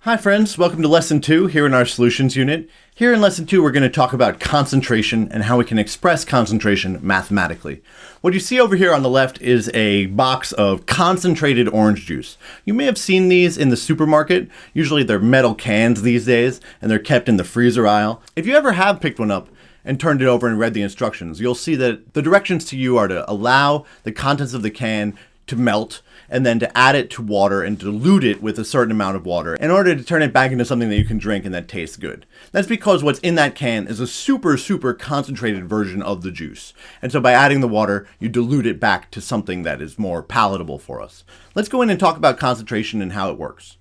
Hi friends, welcome to Lesson 2 here in our Solutions unit. Here in Lesson 2 we're going to talk about concentration and how we can express concentration mathematically. What you see over here on the left is a box of concentrated orange juice. You may have seen these in the supermarket. Usually they're metal cans these days and they're kept in the freezer aisle. If you ever have picked one up and turned it over and read the instructions, you'll see that the directions to you are to allow the contents of the can to melt and then to add it to water and dilute it with a certain amount of water in order to turn it back into something that you can drink and that tastes good. That's because what's in that can is a super concentrated version of the juice. And so by adding the water, you dilute it back to something that is more palatable for us. Let's go in and talk about concentration and how it works.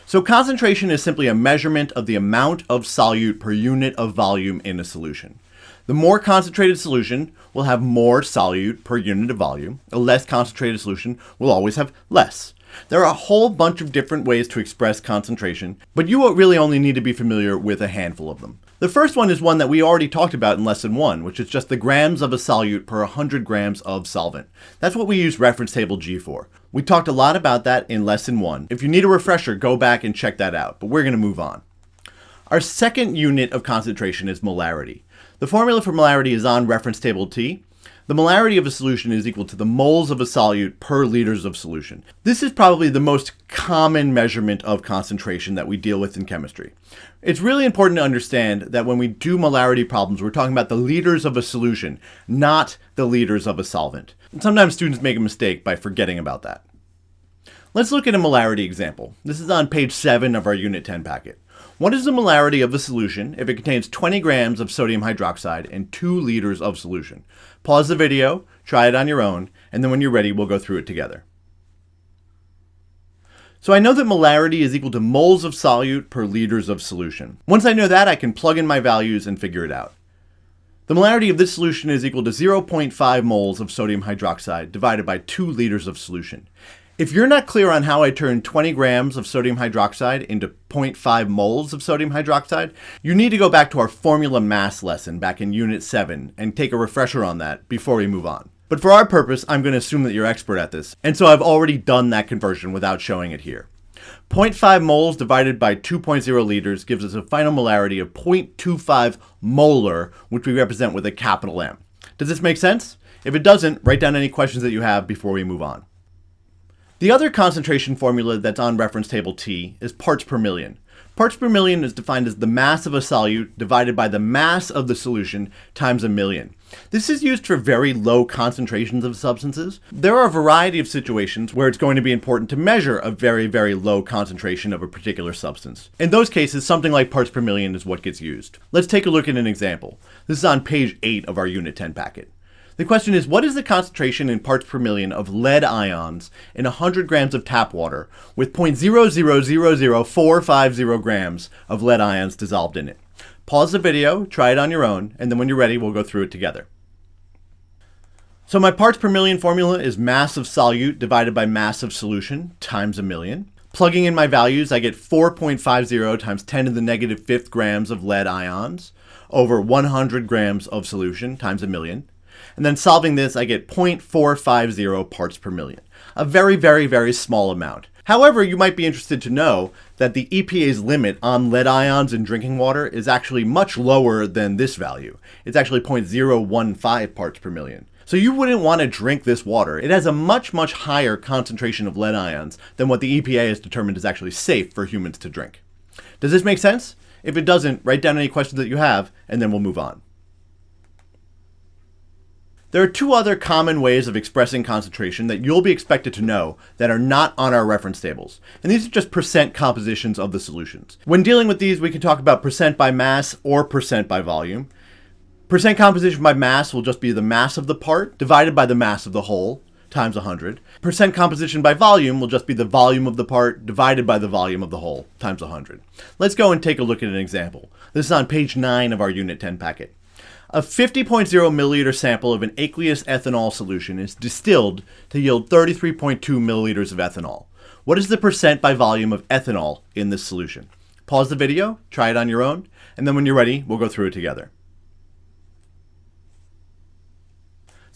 So concentration is simply a measurement of the amount of solute per unit of volume in a solution. The more concentrated solution will have more solute per unit of volume. A less concentrated solution will always have less. There are a whole bunch of different ways to express concentration, but you will really only need to be familiar with a handful of them. The first one is one that we already talked about in Lesson 1, which is just the grams of a solute per 100 grams of solvent. That's what we use reference table G for. We talked a lot about that in Lesson 1. If you need a refresher, go back and check that out, but we're going to move on. Our second unit of concentration is molarity. The formula for molarity is on reference table T. The molarity of a solution is equal to the moles of a solute per liters of solution. This is probably the most common measurement of concentration that we deal with in chemistry. It's really important to understand that when we do molarity problems, we're talking about the liters of a solution, not the liters of a solvent. And sometimes students make a mistake by forgetting about that. Let's look at a molarity example. This is on page 7 of our Unit 10 packet. What is the molarity of a solution if it contains 20 grams of sodium hydroxide and 2 liters of solution? Pause the video, try it on your own, and then when you're ready, we'll go through it together. So I know that molarity is equal to moles of solute per liters of solution. Once I know that, I can plug in my values and figure it out. The molarity of this solution is equal to 0.5 moles of sodium hydroxide divided by 2 liters of solution. If you're not clear on how I turn 20 grams of sodium hydroxide into 0.5 moles of sodium hydroxide, you need to go back to our formula mass lesson back in Unit 7 and take a refresher on that before we move on. But for our purpose, I'm going to assume that you're expert at this, and so I've already done that conversion without showing it here. 0.5 moles divided by 2.0 liters gives us a final molarity of 0.25 molar, which we represent with a capital M. Does this make sense? If it doesn't, write down any questions that you have before we move on. The other concentration formula that's on reference table T is parts per million. Parts per million is defined as the mass of a solute divided by the mass of the solution times a million. This is used for very low concentrations of substances. There are a variety of situations where it's going to be important to measure a very low concentration of a particular substance. In those cases, something like parts per million is what gets used. Let's take a look at an example. This is on page 8 of our Unit 10 packet. The question is, what is the concentration in parts per million of lead ions in 100 grams of tap water with 0.0000450 grams of lead ions dissolved in it? Pause the video, try it on your own, and then when you're ready, we'll go through it together. So my parts per million formula is mass of solute divided by mass of solution times a million. Plugging in my values, I get 4.50 times 10 to the negative 5th grams of lead ions over 100 grams of solution times a million. And then solving this, I get 0.450 parts per million. A very small amount. However, you might be interested to know that the EPA's limit on lead ions in drinking water is actually much lower than this value. It's actually 0.015 parts per million. So you wouldn't want to drink this water. It has a much higher concentration of lead ions than what the EPA has determined is actually safe for humans to drink. Does this make sense? If it doesn't, write down any questions that you have, and then we'll move on. There are 2 other common ways of expressing concentration that you'll be expected to know that are not on our reference tables. And these are just percent compositions of the solutions. When dealing with these, we can talk about percent by mass or percent by volume. Percent composition by mass will just be the mass of the part divided by the mass of the whole times 100. Percent composition by volume will just be the volume of the part divided by the volume of the whole times 100. Let's go and take a look at an example. This is on page 9 of our Unit 10 packet. A 50.0 milliliter sample of an aqueous ethanol solution is distilled to yield 33.2 milliliters of ethanol. What is the percent by volume of ethanol in this solution? Pause the video, try it on your own, and then when you're ready, we'll go through it together.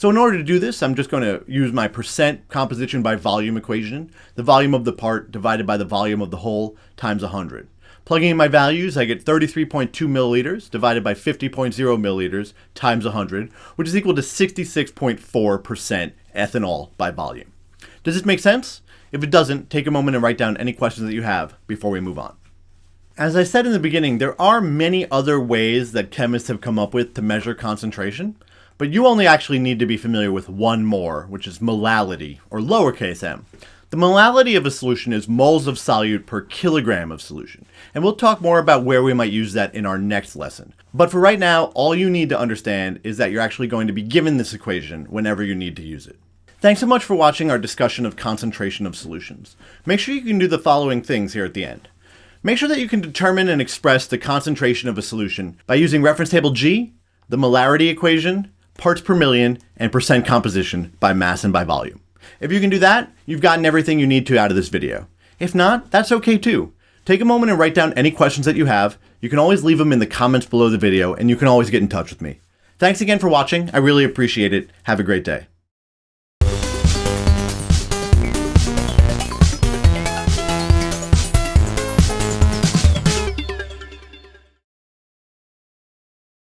So in order to do this, I'm just going to use my percent composition by volume equation, the volume of the part divided by the volume of the whole times 100. Plugging in my values, I get 33.2 milliliters divided by 50.0 milliliters times 100, which is equal to 66.4% ethanol by volume. Does this make sense? If it doesn't, take a moment and write down any questions that you have before we move on. As I said in the beginning, there are many other ways that chemists have come up with to measure concentration, but you only actually need to be familiar with one more, which is molarity, or lowercase m. The molarity of a solution is moles of solute per kilogram of solution, and we'll talk more about where we might use that in our next lesson. But for right now, all you need to understand is that you're actually going to be given this equation whenever you need to use it. Thanks so much for watching our discussion of concentration of solutions. Make sure you can do the following things here at the end. Make sure that you can determine and express the concentration of a solution by using reference table G, the molarity equation, parts per million, and percent composition by mass and by volume. If you can do that, you've gotten everything you need to out of this video. If not, that's okay too. Take a moment and write down any questions that you have. You can always leave them in the comments below the video, and you can always get in touch with me. Thanks again for watching. I really appreciate it. Have a great day.